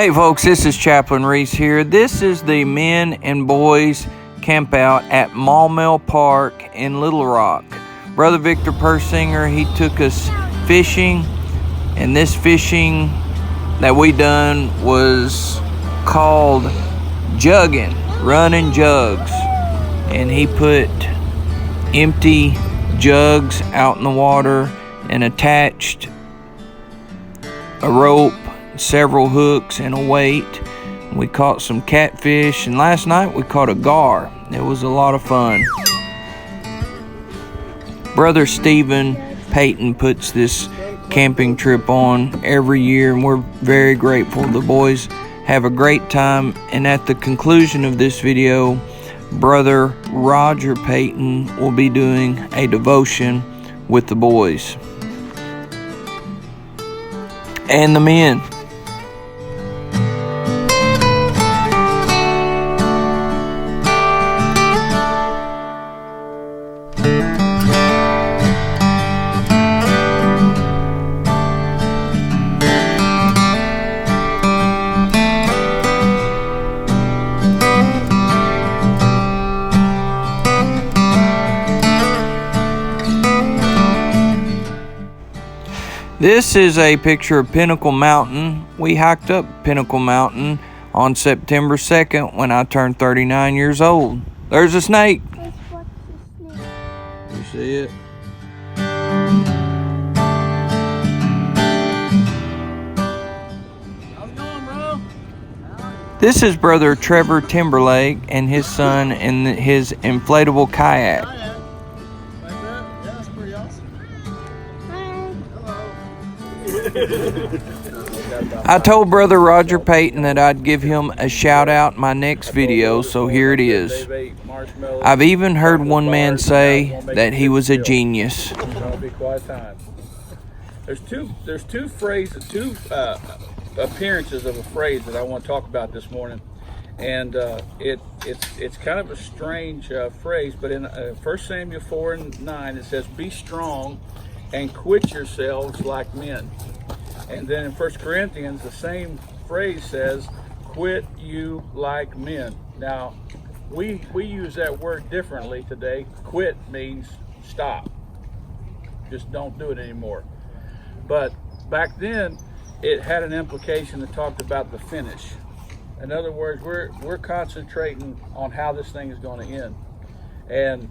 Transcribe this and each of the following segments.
Hey folks, this is Chaplain Reese here. This is the men and boys camp out at Maumelle Park in Little Rock. Brother Victor Persinger, he took us fishing, and this fishing that we done was called jugging, running jugs. And he put empty jugs out in the water and attached a rope, several hooks, and a weight. We caught some catfish, and last night we caught a gar. It was a lot of fun. Brother Stephen Payton puts this camping trip on every year, and we're very grateful. The boys have a great time, and at the conclusion of this video, Brother Roger Payton will be doing a devotion with the boys and the men. This is a picture of Pinnacle Mountain. We hiked up Pinnacle Mountain on September 2nd when I turned 39 years old. There's a snake. You see it? How's it going, bro? This is Brother Trevor Timberlake and his son in his inflatable kayak. I told Brother Roger Payton that I'd give him a shout out in my next video, so here it is. I've even heard one man say that he was a genius. There's two phrases, appearances of a phrase that I want to talk about this morning, and it's kind of a strange phrase, but in 1 Samuel 4:9 it says, "Be strong and quit yourselves like men." And then in 1 Corinthians, the same phrase says, "Quit you like men." Now, we use that word differently today. Quit means stop. Just don't do it anymore. But back then, it had an implication that talked about the finish. In other words, we're concentrating on how this thing is going to end. And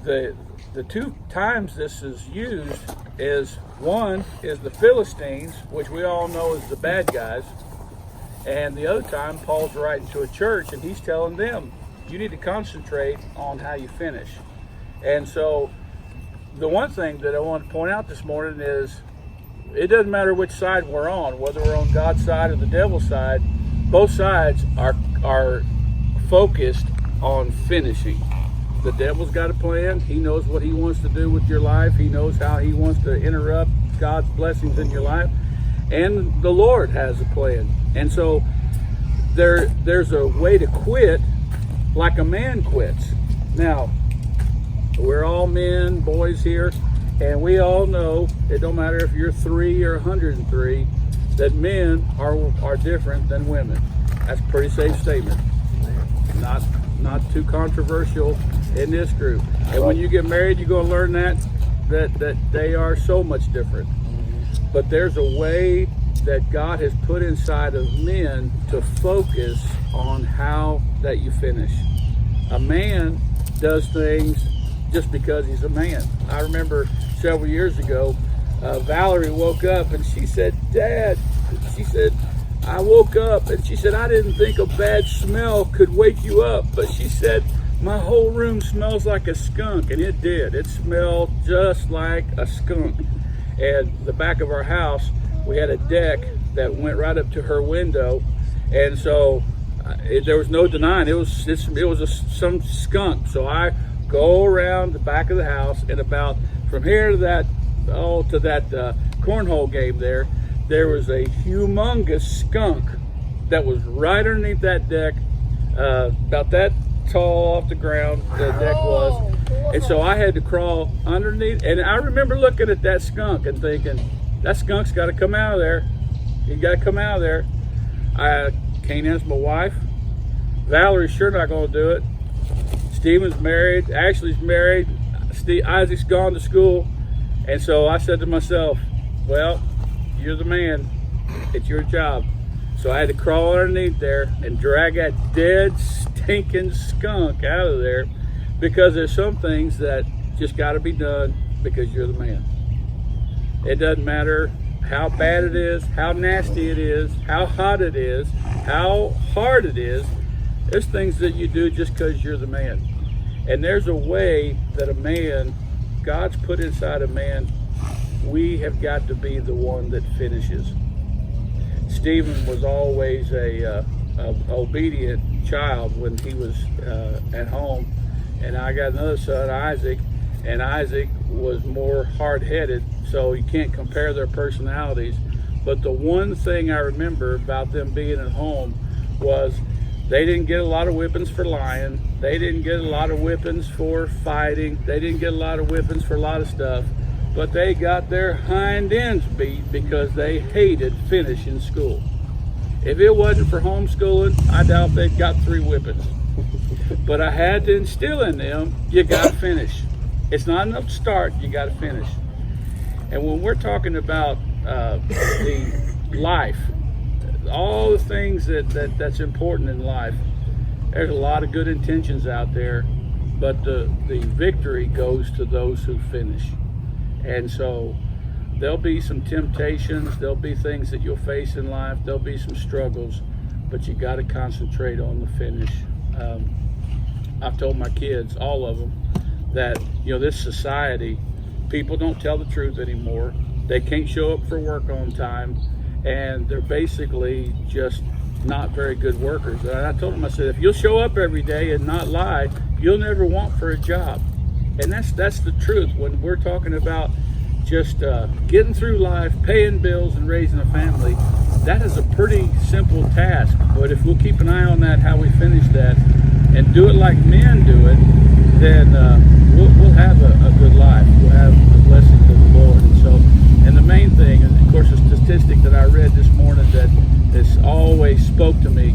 the two times this is used is, one is the Philistines, which we all know is the bad guys, and the other time Paul's writing to a church and he's telling them, you need to concentrate on how you finish. And so the one thing that I want to point out this morning is it doesn't matter which side we're on, whether we're on God's side or the devil's side, both sides are focused on finishing. The devil's got a plan. He knows what he wants to do with your life. He knows how he wants to interrupt God's blessings in your life. And the Lord has a plan. And so there's a way to quit like a man quits. Now, we're all men, boys here, and we all know it don't matter if you're 3 or 103, that men are different than women. That's a pretty safe statement. Not too controversial in this group. And when you get married, you're going to learn that they are so much different. But there's a way that God has put inside of men to focus on how that you finish. A man does things just because he's a man. I remember several years ago, Valerie woke up and she said, "Dad," she said, "I woke up," and she said, "I didn't think a bad smell could wake you up," but she said, "My whole room smells like a skunk," and it did. It smelled just like a skunk. And the back of our house, we had a deck that went right up to her window, and so there was no denying it was some skunk. So I go around the back of the house, and about from here to that cornhole game there was a humongous skunk that was right underneath that deck, about that tall off the ground the deck was. And so I had to crawl underneath, and I remember looking at that skunk and thinking, that skunk's got to come out of there. He got to come out of there. Can't ask my wife. Valerie's sure not going to do it. Stephen's married. Ashley's married. Isaac's gone to school. And so I said to myself, well, you're the man. It's your job. So I had to crawl underneath there and drag that dead, stinking skunk out of there, because there's some things that just got to be done because you're the man. It doesn't matter how bad it is, how nasty it is, how hot it is, how hard it is. There's things that you do just because you're the man. And there's a way that a man, God's put inside a man, we have got to be the one that finishes. Stephen was always a obedient child when he was at home. And I got another son, Isaac, and Isaac was more hard-headed, so you can't compare their personalities. But the one thing I remember about them being at home was they didn't get a lot of whippings for lying. They didn't get a lot of whippings for fighting. They didn't get a lot of whippings for a lot of stuff. But they got their hind ends beat because they hated finishing school. If it wasn't for homeschooling, I doubt they'd got 3 whippings. But I had to instill in them, you got to finish. It's not enough to start, you got to finish. And when we're talking about the life, all the things that's important in life, there's a lot of good intentions out there, but the victory goes to those who finish. And so there'll be some temptations, there'll be things that you'll face in life, there'll be some struggles, but you got to concentrate on the finish. I've told my kids, all of them, that this society, people don't tell the truth anymore. They can't show up for work on time, and they're basically just not very good workers. And I told them, I said, if you'll show up every day and not lie, you'll never want for a job. And that's the truth. When we're talking about just getting through life, paying bills, and raising a family, that is a pretty simple task. But if we'll keep an eye on that, how we finish that, and do it like men do it, then we'll have a good life. We'll have the blessings of the Lord. And the main thing, and of course a statistic that I read this morning that has always spoke to me,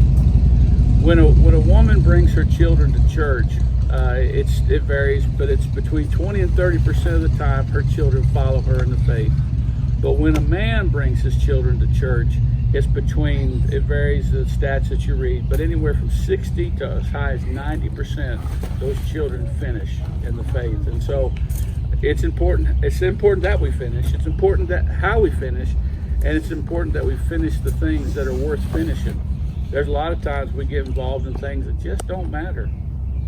when a woman brings her children to church, it varies, but it's between 20 and 30% of the time her children follow her in the faith. But when a man brings his children to church, it varies the stats that you read, but anywhere from 60 to as high as 90% those children finish in the faith. And so it's important that we finish. It's important that how we finish, and it's important that we finish the things that are worth finishing. There's a lot of times we get involved in things that just don't matter,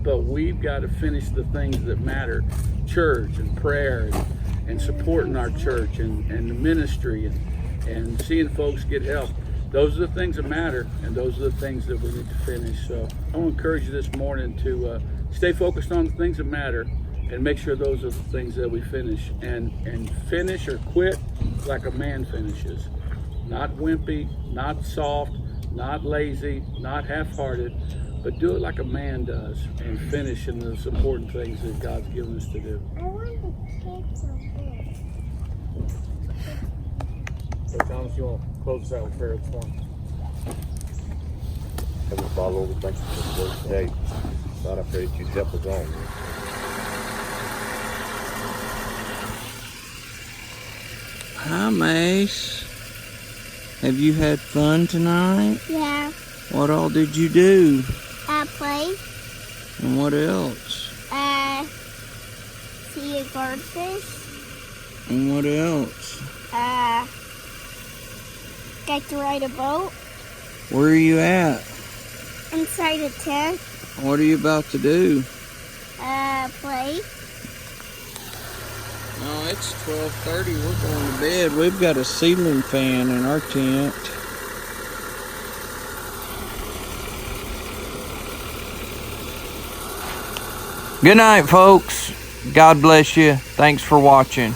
but we've got to finish the things that matter: church and prayer and supporting our church and the ministry and seeing folks get help. Those are the things that matter, and those are the things that we need to finish. So I want to encourage you this morning to stay focused on the things that matter and make sure those are the things that we finish, and finish or quit like a man finishes. Not wimpy, not soft, not lazy, not half-hearted, but do it like a man does and finish in those important things that God's given us to do. I want the kids over. So Thomas, you want to close us out with prayer this morning? Heavenly Father, Lord, we thank you for the word today. God, I pray that you help us all. Hi, Mace. Have you had fun tonight? Yeah, What all did you do? I play. And what else? See a goldfish. And what else? Get to ride a boat. Where are you at? Inside a tent. What are you about to do? Play. No, it's 12:30. We're going to bed. We've got a ceiling fan in our tent. Good night, folks. God bless you. Thanks for watching.